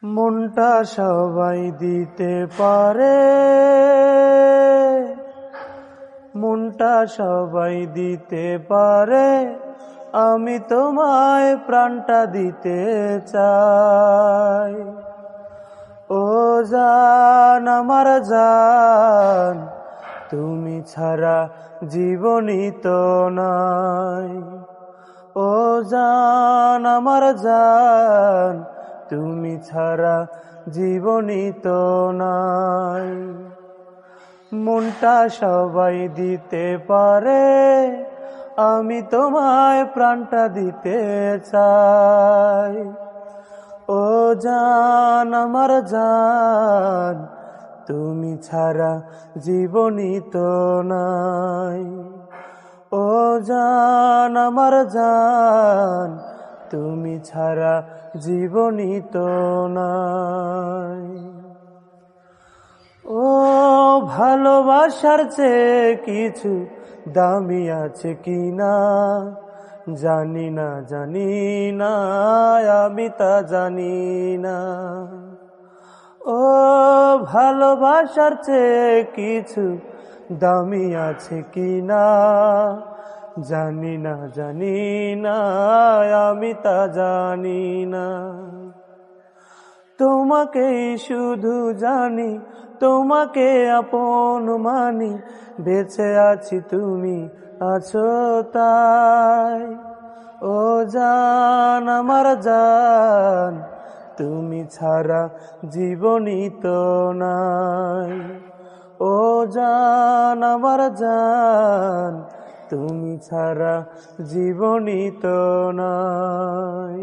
মনটা সবাই দিতে পারে, মনটা সবাই দিতে পারে, আমি তোমায় প্রাণটা দিতে চাই। ও জান আমার জান, তুমি ছাড়া জীবনই তো নাই। ও জান আমার জান, তুমি ছাড়া জীবনই তো নাই। মনটা সবাই দিতে পারে, আমি তোমায় প্রাণটা দিতে চাই। ও জান আমার জান, তুমি ছাড়া জীবনই তো নাই। ও জান আমার জান, তুমি ছাড়া জীবনই তো নাই। ও ভালোবাসার চেয়ে কিছু দামি আছে কিনা জানি না, জানি না, আমি তা জানি না। ও ভালোবাসার চেয়ে কিছু দামি আছে কিনা জানি না, জানি না, আমি তা জানি না। তোমাকেই শুধু জানি, তোমাকে আপন মানি, বেঁচে আছি তুমি আছো তাই। ও জান আমার জান, তুমি ছাড়া জীবনই তো নাই। ও জান আমার জান, তুমি ছাড়া জীবনই তো নাই।